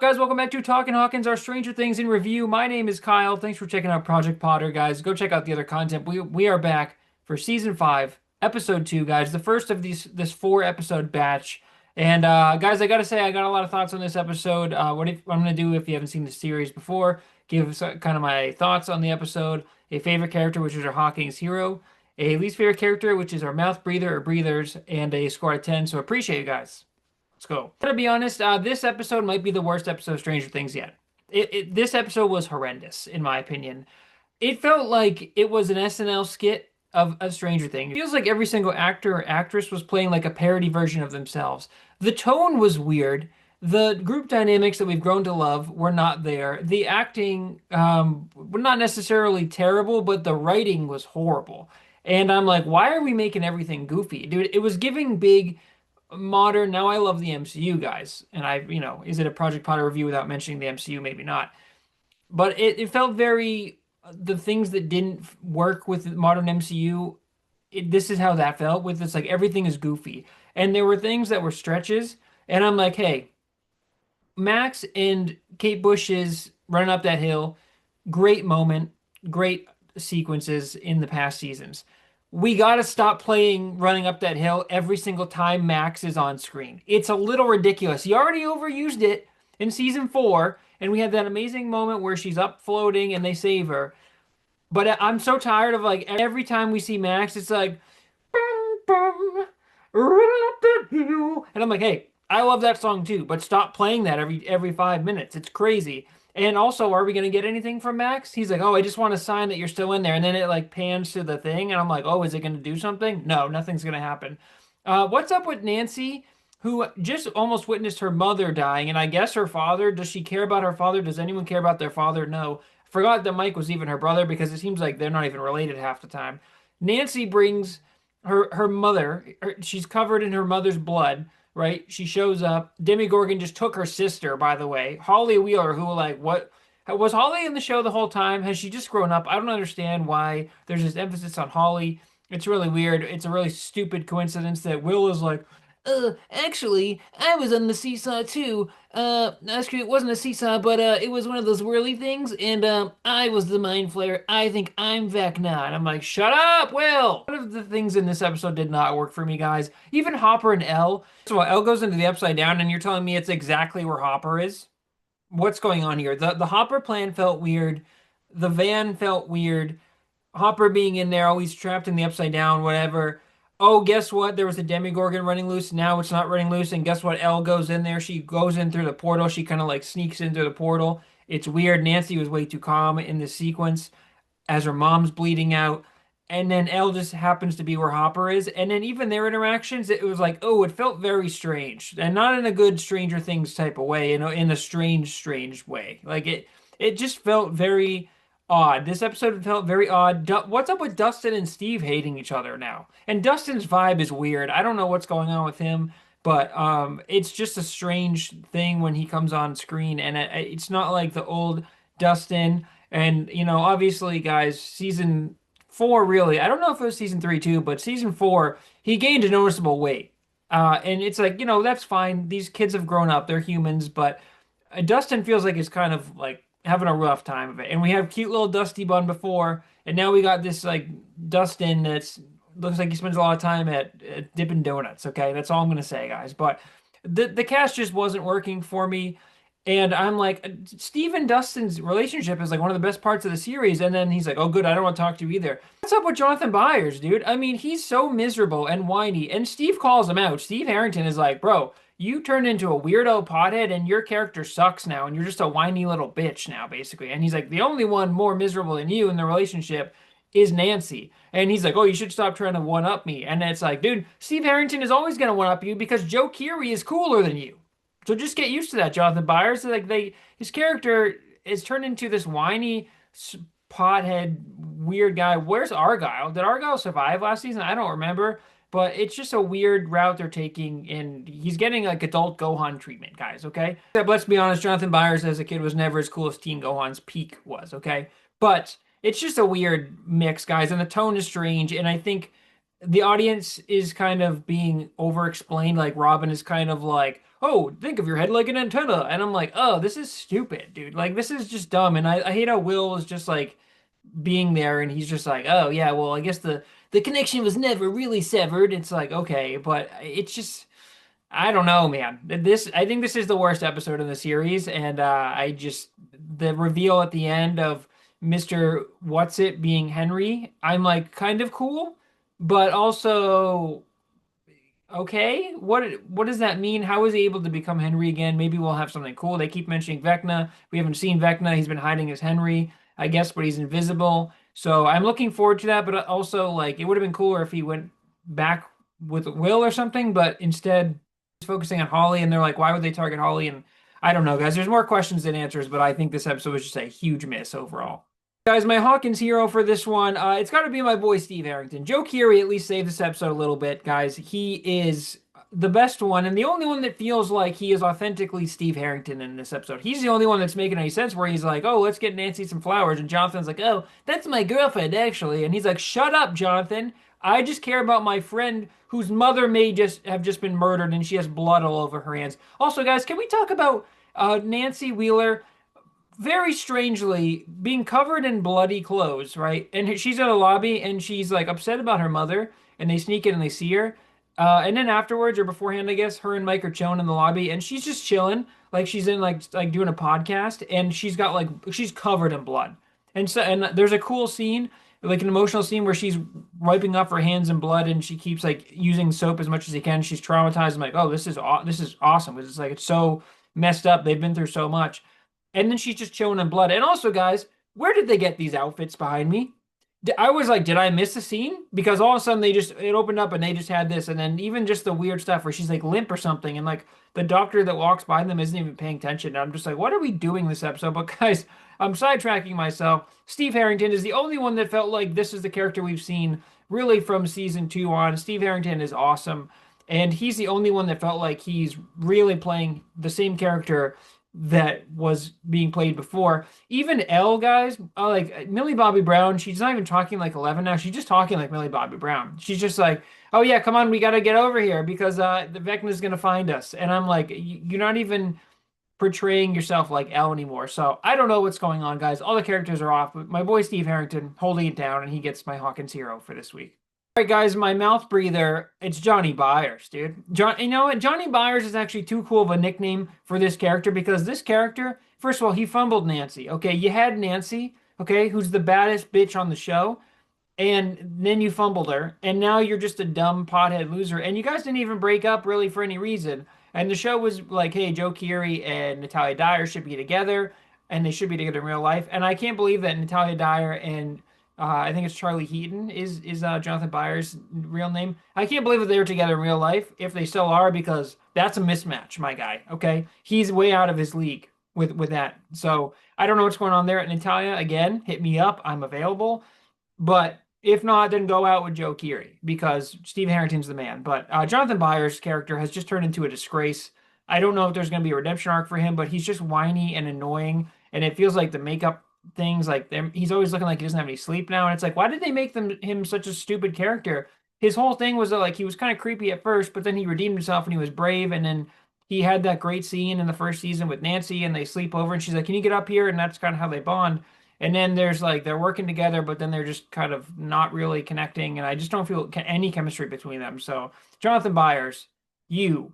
up, guys? Welcome back to Talkin' Hawkins, our Stranger Things in review. My name is Kyle. Thanks for checking out Project Potter, guys. Go check out the other content. We are back for season 5, episode 2, guys. The first of this 4 episode batch. And guys, I gotta say, I got a lot of thoughts on this episode. What I'm gonna do if you haven't seen the series before, give kind of my thoughts on the episode, a favorite character, which is our Hawkins hero, a least favorite character, which is our mouth breather or breathers, and a score out of 10. So appreciate you guys. Let's go. To be honest, this episode might be the worst episode of Stranger Things yet. This episode was horrendous, in my opinion. It felt like it was an SNL skit of Stranger Things. It feels like every single actor or actress was playing like a parody version of themselves. The tone was weird. The group dynamics that we've grown to love were not there. The acting were not necessarily terrible, but the writing was horrible. And I'm like, why are we making everything goofy? Dude, it was giving big modern. Now I love the MCU, guys, and is it a Project Potter review without mentioning the MCU? Maybe not, but it felt very the things that didn't work with the modern MCU. This is how that felt with this. Like everything is goofy, and there were things that were stretches, and I'm like, hey, Max and Kate Bush's running up that hill, great moment, great sequences in the past seasons. We got to stop playing running up that hill every single time Max is on screen. It's a little ridiculous. He already overused it in season 4, and we had that amazing moment where she's up floating and they save her. But I'm so tired of like every time we see Max, it's like, "Bum, bum, run up that hill." And I'm like, hey, I love that song too, but stop playing that every 5 minutes. It's crazy. And also, are we going to get anything from Max? He's like, oh, I just want a sign that you're still in there. And then it like pans to the thing. And I'm like, oh, is it going to do something? No, nothing's going to happen. What's up with Nancy, who just almost witnessed her mother dying? And I guess her father, does she care about her father? Does anyone care about their father? No. Forgot that Mike was even her brother because it seems like they're not even related half the time. Nancy brings her mother, she's covered in her mother's blood, right? She shows up. Demogorgon just took her sister, by the way. Holly Wheeler, who like what was Holly in the show the whole time? Has she just grown up? I don't understand why there's this emphasis on Holly. It's really weird. It's a really stupid coincidence that Will is like, actually, I was on the seesaw too. Actually, it wasn't a seesaw, but it was one of those whirly things, and I was the mind flayer. I think I'm Vecna. And I'm like, shut up, Will! One of the things in this episode did not work for me, guys. Even Hopper and Elle. So Elle goes into the Upside Down, and you're telling me it's exactly where Hopper is? What's going on here? The Hopper plan felt weird. The van felt weird. Hopper being in there, always trapped in the Upside Down, whatever. Oh, guess what? There was a Demogorgon running loose. Now it's not running loose. And guess what? Elle goes in there. She goes in through the portal. She kind of like sneaks in through the portal. It's weird. Nancy was way too calm in this sequence as her mom's bleeding out. And then Elle just happens to be where Hopper is. And then even their interactions, it was like, oh, it felt very strange. And not in a good Stranger Things type of way, in a strange way. Like it just felt very odd. This episode felt very odd. What's up with Dustin and Steve hating each other now? And Dustin's vibe is weird. I don't know what's going on with him, but it's just a strange thing when he comes on screen, and it's not like the old Dustin. And obviously, guys, season 4 really. I don't know if it was season 3 too, but season 4 he gained a noticeable weight. And it's like that's fine. These kids have grown up. They're humans, but Dustin feels like he's kind of like having a rough time of it. And we have cute little Dusty Bun before, and now we got this like Dustin that's looks like he spends a lot of time at Dippin' Donuts. Okay, that's all I'm gonna say, guys. But the cast just wasn't working for me. And I'm like, Steve and Dustin's relationship is like one of the best parts of the series. And then he's like, oh, good, I don't want to talk to you either. What's up with Jonathan Byers, dude? I mean, he's so miserable and whiny. And Steve calls him out. Steve Harrington is like, bro, you turned into a weirdo pothead and your character sucks now. And you're just a whiny little bitch now, basically. And he's like, the only one more miserable than you in the relationship is Nancy. And he's like, oh, you should stop trying to one-up me. And it's like, dude, Steve Harrington is always going to one-up you because Joe Keery is cooler than you. So just get used to that, Jonathan Byers. Like his character is turned into this whiny pothead weird guy. Where's Argyle? Did Argyle survive last season? I don't remember. But it's just a weird route they're taking, and he's getting like adult Gohan treatment, guys. Okay. But let's be honest, Jonathan Byers as a kid was never as cool as Teen Gohan's peak was. Okay. But it's just a weird mix, guys, and the tone is strange. And I think the audience is kind of being over explained. Like Robin is kind of like, oh, think of your head like an antenna. And I'm like, oh, this is stupid, dude. Like, this is just dumb. And I hate how Will is just like being there and he's just like, oh, yeah, well, I guess the connection was never really severed. It's like, okay, but it's just. I don't know, man. I think this is the worst episode in the series, and I just the reveal at the end of Mr. What's It being Henry, I'm like kind of cool, but also okay. What does that mean? How is he able to become Henry again? Maybe we'll have something cool. They keep mentioning Vecna. We haven't seen Vecna. He's been hiding as Henry, I guess, but he's invisible. So I'm looking forward to that, but also like it would have been cooler if he went back with Will or something, but instead focusing on Holly, and they're like, why would they target Holly? And I don't know, guys. There's more questions than answers, but I think this episode was just a huge miss overall. Guys, my Hawkins hero for this one, it's got to be my boy Steve Harrington. Joe Keery at least saved this episode a little bit, guys. He is the best one and the only one that feels like he is authentically Steve Harrington in this episode. He's the only one that's making any sense where he's like, oh, let's get Nancy some flowers. And Jonathan's like, oh, that's my girlfriend, actually. And he's like, shut up, Jonathan. I just care about my friend whose mother may just have just been murdered and she has blood all over her hands. Also, guys, can we talk about Nancy Wheeler? Very strangely being covered in bloody clothes, right? And she's in a lobby and she's like upset about her mother, and they sneak in and they see her. And then afterwards or beforehand, I guess, her and Mike are chilling in the lobby and she's just chilling, like she's in like doing a podcast, and she's got like she's covered in blood. And there's a cool scene, like an emotional scene where she's wiping off her hands in blood and she keeps like using soap as much as she can. She's traumatized. I'm like, oh, this is awesome because it's like it's so messed up. They've been through so much. And then she's just chilling in blood. And also, guys, where did they get these outfits behind me? I was like, did I miss a scene? Because all of a sudden it opened up and they just had this. And then even just the weird stuff where she's like limp or something. And like the doctor that walks by them isn't even paying attention. And I'm just like, what are we doing this episode? But guys, I'm sidetracking myself. Steve Harrington is the only one that felt like this is the character we've seen really from season 2 on. Steve Harrington is awesome. And he's the only one that felt like he's really playing the same character that was being played before. Even Elle, guys, like Millie Bobby Brown, she's not even talking like 11 now. She's just talking like Millie Bobby Brown. She's just like, oh yeah, come on, we got to get over here because the Vecna's going to find us. And I'm like, you're not even portraying yourself like Elle anymore. So I don't know what's going on, guys. All the characters are off, but my boy Steve Harrington holding it down, and he gets my Hawkins hero for this week. All right, guys, my mouth breather, it's Johnny Byers, dude. You know what? Johnny Byers is actually too cool of a nickname for this character because this character, first of all, he fumbled Nancy. Okay, you had Nancy, okay, who's the baddest bitch on the show, and then you fumbled her, and now you're just a dumb pothead loser. And you guys didn't even break up really for any reason. And the show was like, hey, Joe Keery and Natalia Dyer should be together, and they should be together in real life. And I can't believe that Natalia Dyer and I think it's Charlie Heaton is Jonathan Byers' real name. I can't believe that they were together in real life, if they still are, because that's a mismatch, my guy. Okay, he's way out of his league with that. So I don't know what's going on there. Natalia, again, hit me up. I'm available. But if not, then go out with Joe Keery because Steve Harrington's the man. But Jonathan Byers' character has just turned into a disgrace. I don't know if there's going to be a redemption arc for him, but he's just whiny and annoying, and it feels like the makeup things like he's always looking like he doesn't have any sleep now, and it's like, why did they make him such a stupid character? His whole thing was that like he was kind of creepy at first, but then he redeemed himself and he was brave, and then he had that great scene in the first season with Nancy and they sleep over and she's like, can you get up here? And that's kind of how they bond. And then there's like they're working together, but then they're just kind of not really connecting, and I just don't feel any chemistry between them. So Jonathan Byers, you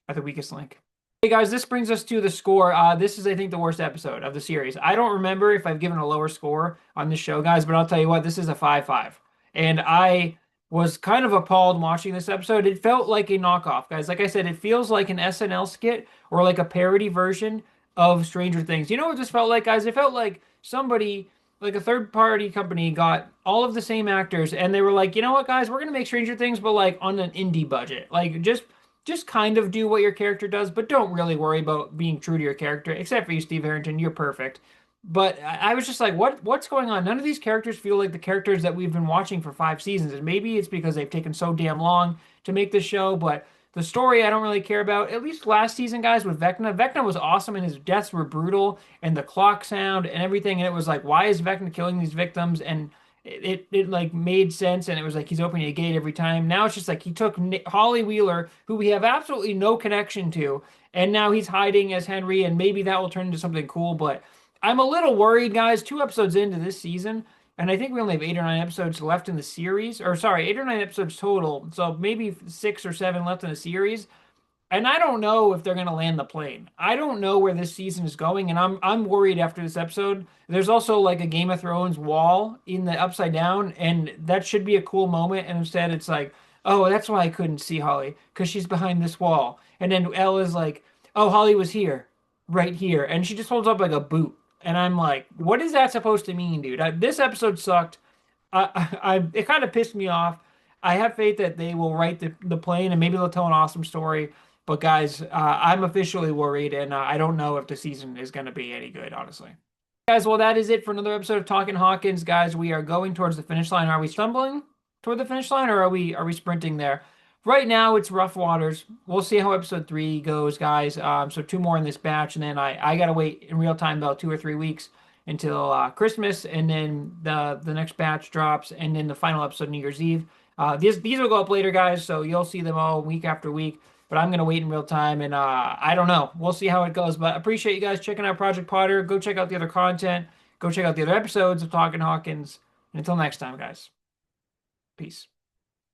are the weakest link. Hey guys, this brings us to the score. This is, I think, the worst episode of the series. I don't remember if I've given a lower score on this show, guys, but I'll tell you what, this is a 5-5. And I was kind of appalled watching this episode. It felt like a knockoff, guys. Like I said, it feels like an SNL skit or like a parody version of Stranger Things. You know what this felt like, guys? It felt like somebody, like a third-party company, got all of the same actors, and they were like, you know what, guys, we're going to make Stranger Things, but like on an indie budget. Like, just kind of do what your character does, but don't really worry about being true to your character, except for you, Steve Harrington. You're perfect. But I was just like, what's going on? None of these characters feel like the characters that we've been watching for 5 seasons. And maybe it's because they've taken so damn long to make this show, but the story I don't really care about. At least last season, guys, with Vecna. Vecna was awesome and his deaths were brutal and the clock sound and everything. And it was like, why is Vecna killing these victims? And it like made sense, and it was like he's opening a gate every time. Now it's just like he took Holly Wheeler, who we have absolutely no connection to, and now he's hiding as Henry, and maybe that will turn into something cool. But I'm a little worried, guys. 2 episodes into this season, and I think we only have 8 or 9 episodes left in the series, or sorry, 8 or 9 episodes total. So maybe 6 or 7 left in the series. And I don't know if they're going to land the plane. I don't know where this season is going, and I'm worried after this episode. There's also like a Game of Thrones wall in the Upside Down, and that should be a cool moment. And instead, it's like, oh, that's why I couldn't see Holly because she's behind this wall. And then Elle is like, oh, Holly was here, right here, and she just holds up like a boot. And I'm like, what is that supposed to mean, dude? This episode sucked. It kind of pissed me off. I have faith that they will write the plane and maybe they'll tell an awesome story. But guys, I'm officially worried, and I don't know if the season is going to be any good, honestly. Guys, well, that is it for another episode of Talking Hawkins. Guys, we are going towards the finish line. Are we stumbling toward the finish line, or are we sprinting there? Right now, it's rough waters. We'll see how episode 3 goes, guys. So 2 more in this batch, and then I gotta wait in real time about 2 or 3 weeks until Christmas, and then the next batch drops, and then the final episode New Year's Eve. These will go up later, guys, so you'll see them all week after week. But I'm gonna wait in real time, and I don't know. We'll see how it goes. But appreciate you guys checking out Project Potter. Go check out the other content. Go check out the other episodes of Talking Hawkins. And until next time, guys. Peace.